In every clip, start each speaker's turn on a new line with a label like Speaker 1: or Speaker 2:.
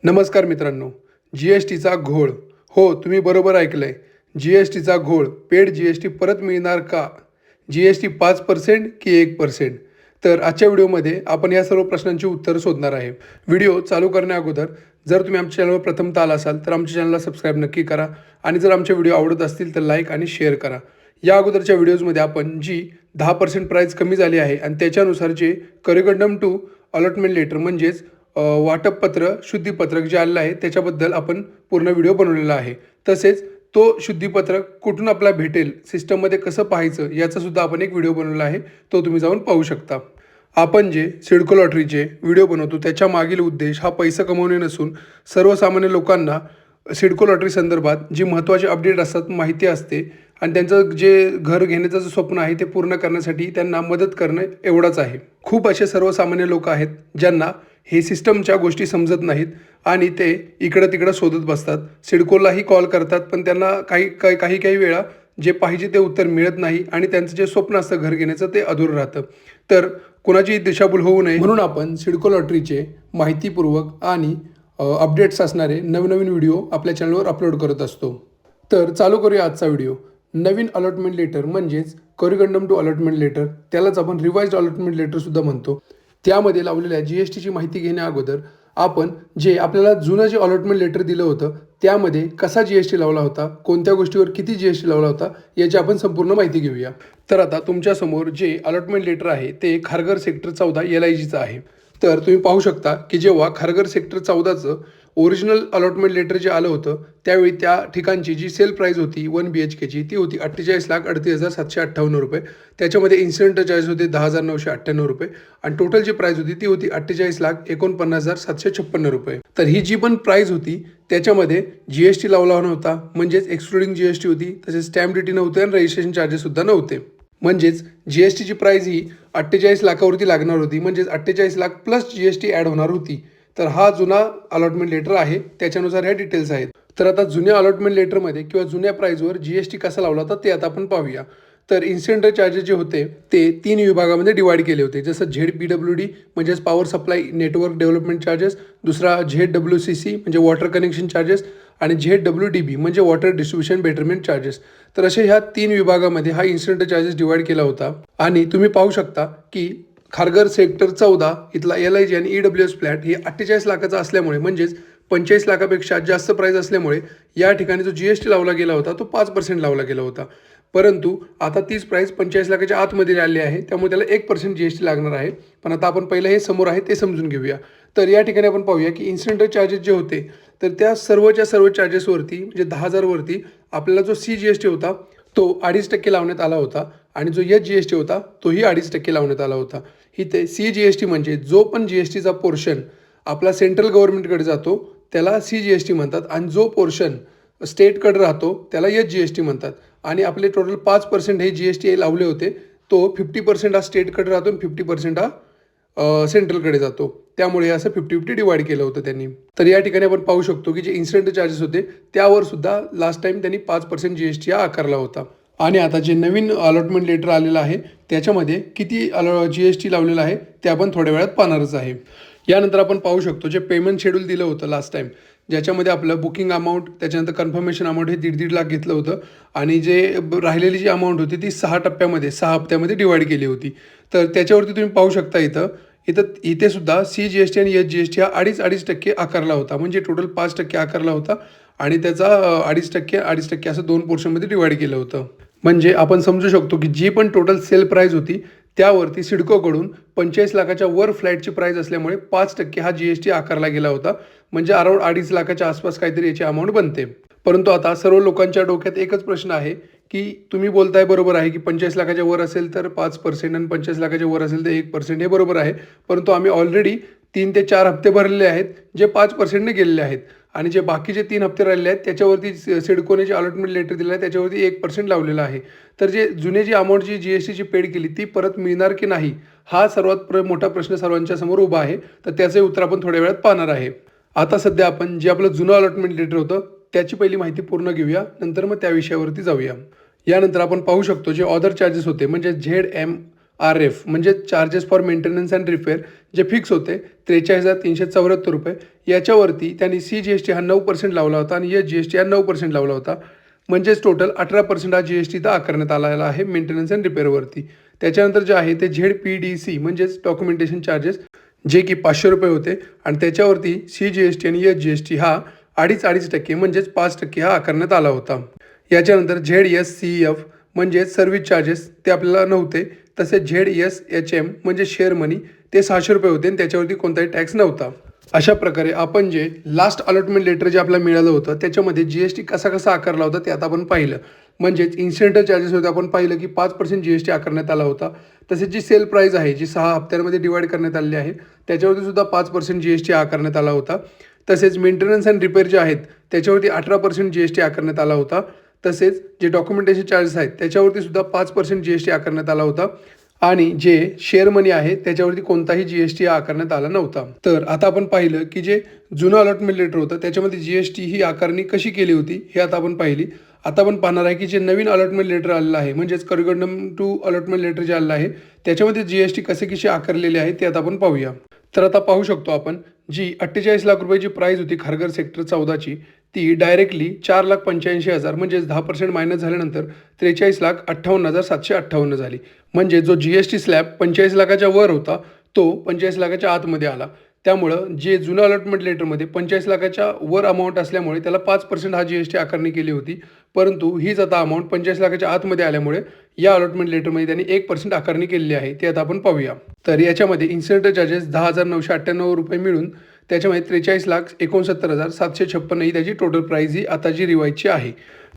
Speaker 1: नमस्कार मित्रांनो. जी-एस-टीचा घोळ. हो, तुम्ही बरोबर ऐकलंय. जी-एस-टीचा घोळ. पेड जी-एस-टी परत मिळणार का? जी-एस-टी 5% की 1%? तर आजच्या व्हिडिओमध्ये आपण या सर्व प्रश्नांची उत्तरं शोधणार आहे. व्हिडिओ चालू करण्याअगोदर जर तुम्ही आमच्या चॅनलवर प्रथमतः आला असाल तर आमच्या चॅनलला सबस्क्राईब नक्की करा आणि जर आमचे व्हिडिओ आवडत असतील तर लाईक आणि शेअर करा. या अगोदरच्या व्हिडिओजमध्ये आपण जी 10% प्राईस कमी झाली आहे आणि त्याच्यानुसार जे करिगंडम टू अलॉटमेंट लेटर म्हणजेच वाटपपत्र, शुद्धीपत्रक जे आलेलं आहे त्याच्याबद्दल आपण पूर्ण व्हिडिओ बनवलेला आहे. तसेच तो शुद्धीपत्रक कुठून आपल्याला भेटेल, सिस्टममध्ये कसं पाहायचं याचासुद्धा आपण एक व्हिडिओ बनवलेला आहे. तो तुम्ही जाऊन पाहू शकता. आपण जे सिडको लॉटरीचे व्हिडिओ बनवतो त्याच्या मागील उद्देश हा पैसा कमवणे नसून सर्वसामान्य लोकांना सिडको लॉटरी संदर्भात जी महत्त्वाचे अपडेट असतात, माहिती असते आणि त्यांचं जे घर घेण्याचं जे स्वप्न आहे ते पूर्ण करण्यासाठी त्यांना मदत करणं एवढंच आहे. खूप असे सर्वसामान्य लोक आहेत ज्यांना हे सिस्टमच्या गोष्टी समजत नाहीत आणि ते इकडं तिकडं शोधत बसतात. सिडकोलाही कॉल करतात पण त्यांना काही वेळा जे पाहिजे ते उत्तर मिळत नाही आणि त्यांचं जे स्वप्न असतं घर घेण्याचं ते अधूर राहतं. तर कुणाची दिशाभूल होऊ नये म्हणून आपण सिडको लॉटरीचे माहितीपूर्वक आणि अपडेट्स असणारे नवनवीन व्हिडिओ आपल्या चॅनलवर अपलोड करत असतो. तर चालू करूया आजचा व्हिडिओ. नवीन अलॉटमेंट लेटर म्हणजेच करिगंडम टू अलॉटमेंट लेटर, त्यालाच आपण रिवाइज्ड अलॉटमेंट लेटरसुद्धा म्हणतो. त्यामध्ये लावलेल्या जी-एस-टीची माहिती घेण्याअगोदर आपण जे आपल्याला जुनं जे अलॉटमेंट लेटर दिलं होतं त्यामध्ये कसा जी-एस-टी लावला होता, कोणत्या गोष्टीवर किती जी-एस-टी लावला होता याची आपण संपूर्ण माहिती घेऊया. तर आता तुमच्यासमोर जे अलॉटमेंट लेटर आहे ते खारघर सेक्टर 14 LIGचं आहे. तर तुम्ही पाहू शकता की जेव्हा खारघर सेक्टर 14चं ओरिजिनल अलॉटमेंट लेटर जे आलं होतं त्यावेळी त्या ठिकाणची जी सेल प्राईज होती 1 BHKची ती होती 48,38,758 रुपये. त्याच्यामध्ये इन्सिडेंट चार्जेस होते 10,998 रुपये आणि टोटल जी प्राईज होती ती होती 48,49,756 रुपये. तर ही जी पण प्राईज होती त्याच्यामध्ये जी-एस-टी लावला नव्हता, म्हणजेच एक्सक्लुडिंग जी-एस-टी होती. तसेच स्टॅम्प ड्युटी नव्हते आणि रजिस्ट्रेशन चार्जेससुद्धा नव्हते. म्हणजेच जी-एस-टीची प्राईज ही 48 लाखावरती लागणार होती, म्हणजेच 48 लाख प्लस जी-एस-टी ॲड होणार होती. तर हा जुना अलॉटमेंट लेटर आहे, त्याच्यानुसार ह्या डिटेल्स आहेत. तर आता जुन्या अलॉटमेंट लेटरमध्ये किंवा जुन्या प्राईजवर जी-एस-टी कसा लावला होता ते आता आपण पाहूया. तर इन्सिडेंटल चार्जेस जे होते ते 3 विभागामध्ये डिवाइड केले होते. जसं ZPWD म्हणजेच power supply network development charges, दुसरा ZWCC म्हणजे वॉटर कनेक्शन चार्जेस आणि ZWDB म्हणजे वॉटर डिस्ट्रीब्युशन बेटरमेंट चार्जेस. तर असे ह्या 3 विभागामध्ये हा इन्सिडेंटल चार्जेस डिवाइड केला होता. आणि तुम्ही पाहू शकता की खारघर सेक्टर 14 इथला LIG आणि EWS फ्लॅट हे 48 लाखाचा असल्यामुळे, म्हणजेच 45 लाखापेक्षा जास्त प्राईज असल्यामुळे या ठिकाणी जो जी-एस-टी लावला गेला होता तो 5% लावला गेला होता. परंतु आता तीच प्राईस 45 लाखाच्या आतमध्ये आली आहे, त्यामुळे त्याला 1% जी-एस-टी लागणार आहे. पण आता आपण पहिलं हे समोर आहे ते समजून घेऊया. तर या ठिकाणी आपण पाहूया की इन्सिडेंटल चार्जेस जे होते तर त्या सर्वच्या सर्व चार्जेसवरती म्हणजे 10,000 वरती आपल्याला जो जी-एस-टी होता तो 2.5% लावण्यात आला होता आणि जो जी-एस-टी होता तोही 2.5% लावण्यात आला होता. इथे जी-एस-टी म्हणजे जो पण जी-एस-टीचा पोर्शन आपला सेंट्रल गव्हर्नमेंटकडे जातो त्याला जी-एस-टी म्हणतात आणि जो पोर्शन स्टेटकडे राहतो त्याला जी-एस-टी म्हणतात. आणि आपले टोटल 5% हे जी-एस-टी लावले होते. तो 50% हा स्टेटकडे राहतो आणि 50% हा सेंट्रलकडे जातो. त्यामुळे असं 50-50 डिवाइड केलं होतं त्यांनी. तर या ठिकाणी आपण पाहू शकतो की जे इन्सिडेंट चार्जेस होते त्यावर सुद्धा लास्ट टाइम त्यांनी 5% जी-एस-टी हा आकारला होता. आणि आता जे नवीन अलॉटमेंट लेटर आलेलं आहे त्याच्यामध्ये किती जी-एस-टी लावलेलं आहे ते आपण थोड्या वेळात पाहणारच आहे. यानंतर आपण पाहू शकतो जे पेमेंट शेड्यूल दिलं होतं लास्ट टाइम, ज्याच्यामध्ये आपलं बुकिंग अमाऊंट, त्याच्यानंतर कन्फर्मेशन अमाऊंट हे 1.5 लाख घेतलं होतं आणि जे राहिलेली जी अमाऊंट होती ती 6 टप्प्यामध्ये 6 हप्त्यामध्ये डिवाइड केली होती. तर त्याच्यावरती तुम्ही पाहू शकता इथे सुद्धा जी-एस-टी आणि जी-एस-टी हा 2.5% आकारला होता, म्हणजे टोटल 5% आकारला होता आणि त्याचा 2.5% असं 2 पोर्शनमध्ये डिवाइड केलं होतं. म्हणजे आपण समजू शकतो की जी पण टोटल सेल प्राईज होती त्यावरती सिडकोकडून 45 लाखाच्या वर फ्लॅटची प्राईज असल्यामुळे 5% हा जी-एस-टी आकारला गेला होता. म्हणजे अराउंड 2.5 लाखाच्या आसपास काहीतरी याची अमाऊंट बनते. परंतु आता सर्व लोकांच्या डोक्यात एकच प्रश्न आहे की तुम्ही बोलताय बरोबर आहे की 45 लाखाच्या वर असेल तर 5% आणि 45 लाखाच्या वर असेल तर 1%, हे बरोबर आहे. परंतु आम्ही ऑलरेडी 3 ते 4 हप्ते भरलेले आहेत जे 5%ने गेलेले आहेत आणि जे बाकीचे 3 हप्ते राहिलेले आहेत त्याच्यावरती सिडकोने जे अलॉटमेंट लेटर दिलं आहे त्याच्यावरती 1% लावलेला आहे. तर जे जुने जी अमाऊंट जी जी-एस-टीची पेड केली ती परत मिळणार की नाही, हा सर्वात मोठा प्रश्न सर्वांच्या समोर उभा आहे. तर त्याचे उत्तर आपण थोड्या वेळात पाहणार आहे. आता सध्या आपण जे आपलं जुनं अलॉटमेंट लेटर होतं त्याची पहिली माहिती पूर्ण घेऊया, नंतर मग त्या विषयावरती जाऊया. यानंतर आपण पाहू शकतो जे ऑदर चार्जेस होते म्हणजे ZM RF म्हणजे charges for maintenance and repair जे फिक्स होते 43,374 रुपये, याच्यावरती त्यांनी CGST हा 9% लावला होता आणि SGST हा 9% लावला होता. म्हणजेच टोटल 18% हा GST इथं आकारण्यात आलेला आहे मेंटेनन्स अँड रिपेअरवरती. त्याच्यानंतर जे आहे ते ZPDC म्हणजेच डॉक्युमेंटेशन चार्जेस जे की 500 रुपये होते आणि त्याच्यावरती CGST आणि SGST हा 2.5% म्हणजेच 5% हा आकारण्यात आला होता. याच्यानंतर ZSCF म्हणजे सर्व्हिस चार्जेस ते आपल्याला नव्हते. तसेच ZSHM म्हणजे शेअर मनी ते 600 रुपये होते आणि त्याच्यावरती कोणताही टॅक्स नव्हता. अशा प्रकारे आपण जे लास्ट अलॉटमेंट लेटर जे आपल्याला मिळालं होतं त्याच्यामध्ये GST कसा कसा आकारला होता ते आता आपण पाहिलं. म्हणजेच इन्सिडेंटल चार्जेस होते आपण पाहिलं की 5% GST आकारण्यात आला होता. तसेच जी सेल प्राईस आहे जी 6 हप्त्यांमध्ये डिवाइड करण्यात आलेली आहे त्याच्यावरती सुद्धा 5% GST आकारण्यात आला होता. तसेच मेंटेनन्स अँड रिपेअर जे आहेत त्याच्यावरती 18% GST आकारण्यात आला होता. तसेच जे डॉक्युमेंटेशन चार्जेस आहेत त्याच्यावरती सुद्धा 5% GST आकारण्यात आला होता आणि जे शेअर मनी आहे त्याच्यावरती कोणताही GST आकारण्यात आला नव्हता. तर आता आपण पाहिलं की जे जुनं अलॉटमेंट लेटर होतं त्याच्यामध्ये GST ही आकारणी कशी केली होती हे आता आपण पाहिली. आता आपण पाहणार आहे की जे नवीन अलॉटमेंट लेटर आलेलं आहे म्हणजेच करिगंडम टू अलॉटमेंट लेटर जे आलेलं आहे त्याच्यामध्ये GST कसे आकारलेले आहे ते आता आपण पाहूया. तर आता पाहू शकतो आपण जी 48 लाख रुपयाची प्राईज होती खारघर सेक्टर 14ची ती डायरेक्टली 4,85,000 म्हणजेच 10% मायनस झाल्यानंतर 43,58,758 झाली. म्हणजे जो GST स्लॅब 45 लाखाच्या वर होता तो 45 लाखाच्या आतमध्ये आला. त्यामुळं जे जुनं अलॉटमेंट लेटरमध्ये 45 लाखाच्या वर अमाऊंट असल्यामुळे त्याला 5% हा GST आकारणी केली होती. परंतु हीच आता अमाऊंट 45 लाखाच्या आतमध्ये आल्यामुळे या अलॉटमेंट लेटरमध्ये त्यांनी 1% आकारणी केलेली आहे ते आता आपण पाहूया. तर याच्यामध्ये इन्सिडेंटल चार्जेस 10,998 रुपये मिळून त्याच्यामध्ये 43,69,756 ही त्याची टोटल प्राईज ही आता जी रिवाईजची आहे.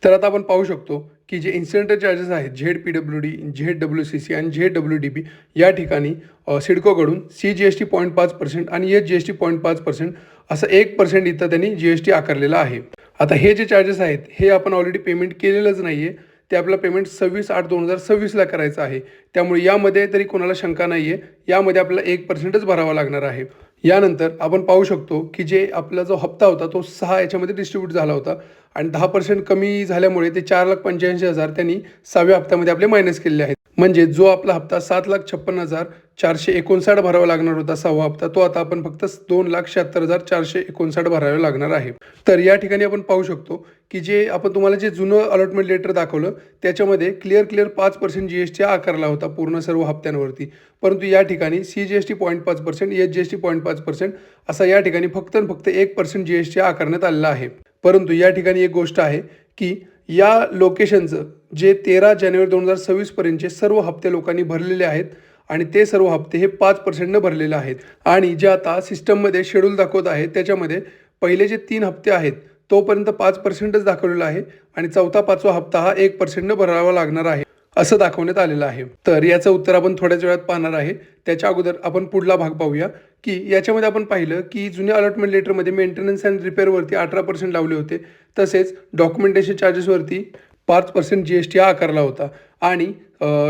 Speaker 1: तर आता आपण पाहू शकतो की जे इन्सिडेंटल चार्जेस आहेत ZPWD, ZWCC आणि ZWDB या ठिकाणी सिडकोकडून CGST 0.5% आणि SGST 0.5% असं 1% इथं त्यांनी GST आकारलेला आहे. आता हे जे चार्जेस आहेत हे आपण ऑलरेडी पेमेंट केलेलंच नाही आहे. ते आपलं पेमेंट 26/8/2026ला करायचं आहे. त्यामुळे यामध्ये तरी कोणाला शंका नाही आहे. यामध्ये आपल्याला 1%च भरावा लागणार आहे. यानंतर आपण पाहू शकतो की जे आपला जो हप्ता होता तो 6 याच्यामध्ये डिस्ट्रीब्यूट झाला होता आणि 10% कमी झाल्यामुळे ते 4,85,000 त्यांनी 6व्या हप्त्यामध्ये आपले मायनस केलेले आहेत. म्हणजे जो आपला हप्ता 7,56,459 भरावा लागणार होता 6वा हप्ता तो आता आपण फक्त 2,76,459 भरावा लागणार आहे. तर या ठिकाणी आपण पाहू शकतो की जे आपण तुम्हाला जे जुनं अलॉटमेंट लेटर दाखवलं त्याच्यामध्ये क्लिअर 5% GST आकारला होता पूर्ण सर्व हप्त्यांवरती. परंतु या ठिकाणी CGST 0.5%, SGST 0.5% असा या ठिकाणी फक्त 1% GST आकारण्यात आलेला आहे. परंतु या ठिकाणी एक गोष्ट आहे की या लोकेशनचं जे 13 जानेवारी 2026 पर्यंतचे सर्व हप्ते लोकांनी भरलेले आहेत आणि ते सर्व हप्ते हे 5% भरलेले आहेत आणि जे आता सिस्टममध्ये शेड्यूल दाखवत आहे त्याच्यामध्ये पहिले जे 3 हप्ते आहेत तोपर्यंत 5%च दाखवलेला आहे आणि 4-5वा हप्ता हा 1% भरावा लागणार आहे असं दाखवण्यात आलेलं आहे. तर याचं उत्तर आपण थोड्याच वेळात पाहणार आहे. त्याच्या अगोदर आपण पुढला भाग पाहूया की याच्यामध्ये आपण पाहिलं की जुन्या अलॉटमेंट लेटरमध्ये मेंटेनन्स अँड रिपेअरवरती 18% लावले होते. तसेच डॉक्युमेंटेशन चार्जेसवरती 5% GST आकारला होता आणि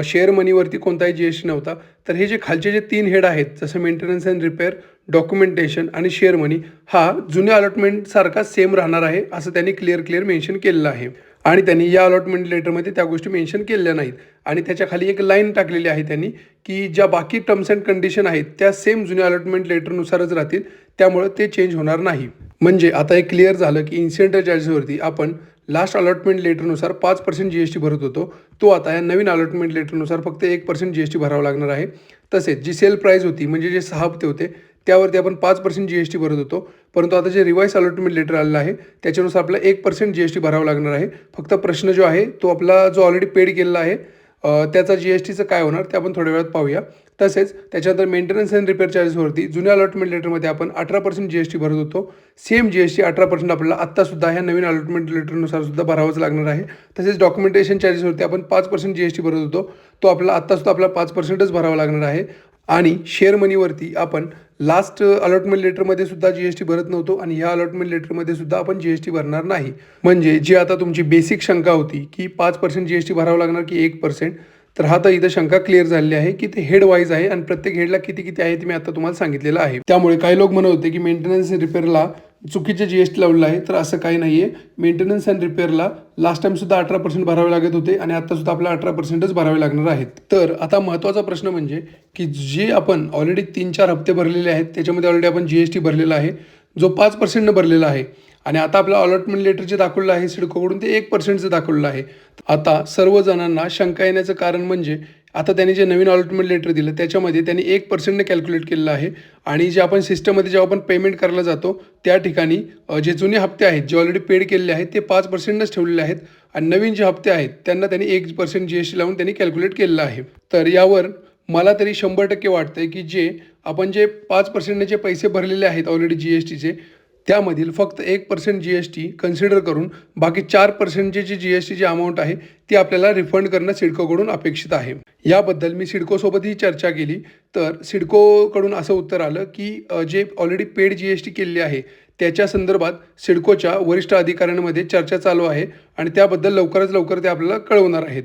Speaker 1: शेअर मनीवरती कोणताही GST नव्हता. तर हे जे खालचे जे 3 हेड आहेत जसं मेंटेनन्स अँड रिपेअर, डॉक्युमेंटेशन आणि शेअर मनी हा जुन्या अलॉटमेंटसारखा सेम राहणार आहे असं त्यांनी क्लिअर मेन्शन केलेलं आहे. आणि त्यांनी या अलॉटमेंट लेटरमध्ये त्या गोष्टी मेन्शन केलेल्या नाहीत आणि त्याच्या खाली एक लाईन टाकलेली आहे त्यांनी की ज्या बाकी टर्म्स अँड कंडिशन आहेत त्या सेम जुन्या अलॉटमेंट लेटरनुसारच राहतील त्यामुळे ते चेंज होणार नाही. म्हणजे आता हे क्लिअर झालं की इन्सिडेंटल चार्जेसवरती आपण लास्ट अलॉटमेंट लेटरनुसार 5% GST भरत होतो तो आता या नवीन अलॉटमेंट लेटरनुसार फक्त 1% GST भरावा लागणार आहे. तसेच जी सेल प्राईज होती म्हणजे जे 6 हप्ते होते त्यावरती आपण 5% GST भरत होतो. परंतु आता जे रिवाइज अलॉटमेंट लेटर आलेलं आहे त्याच्यानुसार आपल्याला 1% GST भरावा लागणार आहे. फक्त प्रश्न जो आहे तो आपला जो ऑलरेडी पेड केलेला आहे त्याचा GSTचं काय होणार ते आपण थोड्या वेळात पाहूया. तसेच त्याच्यानंतर मेंटेनन्स अँड रिपेअर चार्जेसवरती जुन्या अलॉटमेंट लेटरमध्ये आपण 18% GST भरत होतो. सेम GST 18% आपल्याला आत्तासुद्धा ह्या नवीन अलॉटमेंट लेटरनुसार सुद्धा भरावंच लागणार आहे. तसेच डॉक्युमेंटेशन चार्जेसवरती आपण 5% GST भरत होतो तो आपल्याला आत्तासुद्धा आपल्याला 5%च भरावा लागणार आहे. आणि शेअर मनीवरती आपण लास्ट अलॉटमेंट लेटरमध्ये सुद्धा GST भरत नव्हतो आणि ह्या अलॉटमेंट लेटरमध्ये सुद्धा आपण GST भरणार नाही. म्हणजे जी आता तुमची बेसिक शंका होती की 5% GST भरावं लागणार की 1%, तर हा तर इथं शंका क्लिअर झालेली आहे की ते हेड वाईज आहे आणि प्रत्येक हेडला किती आहे ते मी आता तुम्हाला सांगितलेलं आहे. त्यामुळे काही लोक म्हणत होते की मेंटेनन्स रिपेअरला चुकीचे GST लावलेलं आहे, तर असं काही नाही आहे. मेंटेनन्स अँड रिपेअरला लास्ट टाईमसुद्धा 18% भरावे लागत होते आणि आत्तासुद्धा आपल्याला 18%च भरावे लागणार आहेत. तर आता महत्त्वाचा प्रश्न म्हणजे की जे आपण ऑलरेडी 3-4 हप्ते भरलेले आहेत त्याच्यामध्ये ऑलरेडी आपण GST भरलेला आहे, जो 5% भरलेला आहे आणि आता आपल्याला अलॉटमेंट लेटर जे दाखवलेलं आहे सिडकोकडून ते 1%चं दाखवलेलं आहे. आता सर्वजणांना शंका येण्याचं कारण म्हणजे आता त्यांनी जे नवीन अलॉटमेंट लेटर दिलं त्याच्यामध्ये त्यांनी 1%ने कॅल्क्युलेट केलेलं आहे आणि जे आपण सिस्टममध्ये जेव्हा आपण पेमेंट करायला जातो त्या ठिकाणी जे जुने हप्ते आहेत जे ऑलरेडी पेड केलेले आहेत ते 5%नच ठेवलेले आहेत आणि नवीन जे हप्ते आहेत त्यांना त्यांनी 1% GST लावून त्यांनी कॅल्क्युलेट केलेलं आहे. तर यावर मला तरी 100% वाटतं की जे आपण जे 5%ने जे पैसे भरलेले आहेत ऑलरेडी GSTचे त्यामधील फक्त 1% GST कन्सिडर करून बाकी 4% जी GSTची अमाऊंट आहे ती आपल्याला रिफंड करणं सिडकोकडून अपेक्षित आहे. याबद्दल मी सिडकोसोबतही चर्चा केली तर सिडकोकडून असं उत्तर आलं की जे ऑलरेडी पेड GST केलेली आहे त्याच्या संदर्भात सिडकोच्या वरिष्ठ अधिकाऱ्यांमध्ये चर्चा चालू आहे आणि त्याबद्दल लवकरच लवकर ते आपल्याला कळवणार आहेत.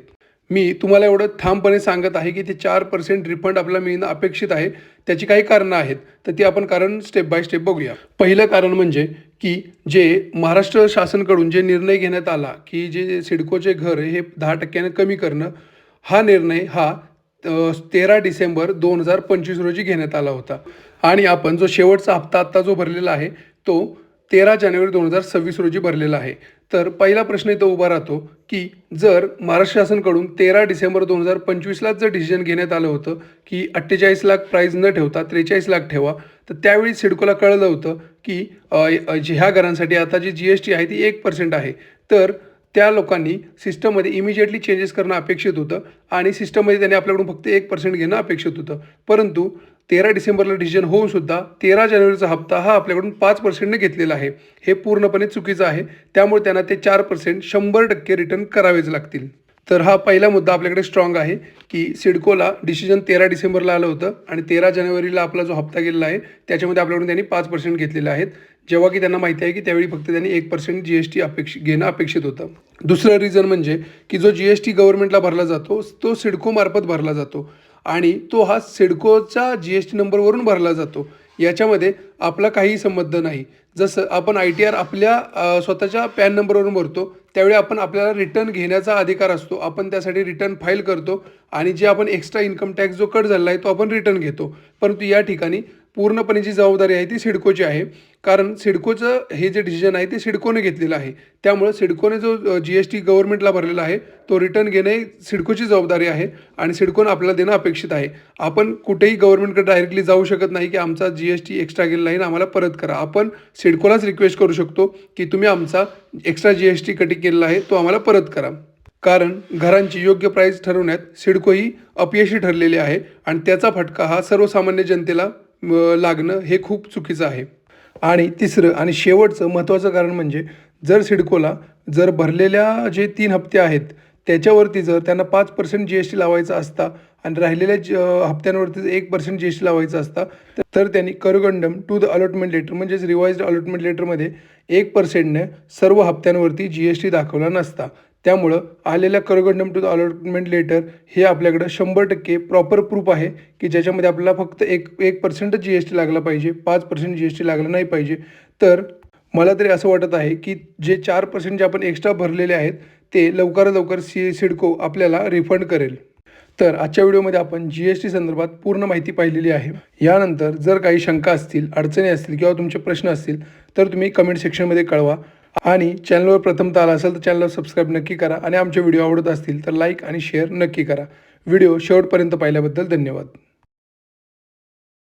Speaker 1: मी तुम्हाला एवढं ठामपणे सांगत आहे की ते 4% रिफंड आपल्याला मिळणं अपेक्षित आहे. त्याची काही कारणं आहेत तर ती आपण कारण स्टेप बाय स्टेप बघूया. पहिलं कारण म्हणजे की जे महाराष्ट्र शासनाकडून जे निर्णय घेण्यात आला की जे सिडकोचे घर हे 10% कमी करणं, हा निर्णय हा 13 डिसेंबर 2025 रोजी घेण्यात आला होता आणि आपण जो शेवटचा हप्ता आत्ता जो भरलेला आहे तो 13 जानेवारी 2026 रोजी भरलेला आहे. तर पहिला प्रश्न इथं उभा राहतो की जर महाराष्ट्र शासनाकडून 13 डिसेंबर 2025लाच जर डिसिजन घेण्यात आलं होतं की 48 लाख प्राईज न ठेवता 43 लाख ठेवा, तर त्यावेळी सिडकोला कळलं होतं की ह्या घरांसाठी आता जी GST आहे ती 1% आहे. तर त्या लोकांनी सिस्टममध्ये इमिजिएटली चेंजेस करणं अपेक्षित होतं आणि सिस्टममध्ये त्यांनी आपल्याकडून फक्त 1% घेणं अपेक्षित होतं. परंतु 13 डिसेंबरला डिसिजन होऊन सुद्धा 13 जानेवारीचा हप्ता हा आपल्याकडून 5%ने घेतलेला आहे. हे पूर्णपणे चुकीचं आहे. त्यामुळे त्यांना ते 4% 100% रिटर्न करावेच लागतील. तर हा पहिला मुद्दा आपल्याकडे स्ट्रॉंग आहे की सिडकोला डिसिजन 13 डिसेंबरला आलं होतं आणि 13 जानेवारीला आपला जो हप्ता गेलेला आहे त्याच्यामध्ये आपल्याकडून त्यांनी 5% घेतलेले आहेत, जेव्हा की त्यांना माहिती आहे की त्यावेळी फक्त त्यांनी 1% GST घेणं अपेक्षित होतं. दुसरं रिझन म्हणजे की जो GST गव्हर्नमेंटला भरला जातो तो सिडकोमार्फत भरला जातो आणि तो हा सिडकोचा GST नंबरवरून भरला जातो. याच्यामध्ये आपला काहीही संबंध नाही. जसं आपण ITR आपल्या स्वतःच्या पॅन नंबरवरून भरतो त्यावेळी आपल्याला रिटर्न घेण्याचा अधिकार असतो. आपण त्यासाठी रिटर्न फाईल करतो आणि जे आपण एक्स्ट्रा इन्कम टॅक्स जो कट झालेला आहे तो आपण रिटर्न घेतो. परंतु या ठिकाणी पूर्णपणे जी जबाबदारी आहे ती सिडकोची आहे, कारण सिडकोचं हे जे डिसिजन आहे ते सिडकोने घेतलेलं आहे. त्यामुळे सिडकोने जो GST गव्हर्नमेंटला भरलेला आहे तो रिटर्न घेणे सिडकोची जबाबदारी आहे आणि सिडकोनं आपल्याला देणं अपेक्षित आहे. आपण कुठेही गव्हर्नमेंटकडे डायरेक्टली जाऊ शकत नाही की आमचा GST एक्स्ट्रा गेलेला आहे आणि आम्हाला परत करा. आपण सिडकोलाच रिक्वेस्ट करू शकतो की तुम्ही आमचा एक्स्ट्रा GST कटिंग केलेला आहे तो आम्हाला परत करा. कारण घरांची योग्य प्राईस ठरवण्यात सिडको ही अपयशी ठरलेली आहे आणि त्याचा फटका हा सर्वसामान्य जनतेला लागणं हे खूप चुकीचं आहे. आणि तिसरं आणि शेवटचं महत्त्वाचं कारण म्हणजे जर सिडकोला जर भरलेल्या जे 3 हप्ते आहेत त्याच्यावरती जर त्यांना 5% GST लावायचा असता आणि राहिलेल्या हप्त्यांवरती 1% GST लावायचा असता तर त्यांनी करगंडम टू द अलॉटमेंट लेटर म्हणजेच रिवाइज्ड अलॉटमेंट लेटरमध्ये 1%ने सर्व हप्त्यांवरती GST दाखवला नसता. त्यामुळं आलेल्या करगंडम टू द अलॉटमेंट लेटर हे आपल्याकडं 100% प्रॉपर प्रूफ आहे की ज्याच्यामध्ये आपल्याला फक्त 1% GST लागला पाहिजे, 5% GST लागला नाही पाहिजे. तर मला तरी असं वाटत आहे की जे 4% जे आपण एक्स्ट्रा भरलेले आहेत ते लवकरात लवकर सिडको आपल्याला रिफंड करेल. तर आजच्या व्हिडिओमध्ये आपण GST संदर्भात पूर्ण माहिती पाहिलेली आहे. यानंतर जर काही शंका असतील, अडचणी असतील किंवा तुमचे प्रश्न असतील तर तुम्ही कमेंट सेक्शनमध्ये कळवा आणि चॅनलवर प्रथमतः आला असेल तर चॅनलला सबस्क्राईब नक्की करा आणि आमचे व्हिडिओ आवडत असतील तर लाईक आणि शेअर नक्की करा. व्हिडिओ शेवटपर्यंत पाहिल्याबद्दल धन्यवाद.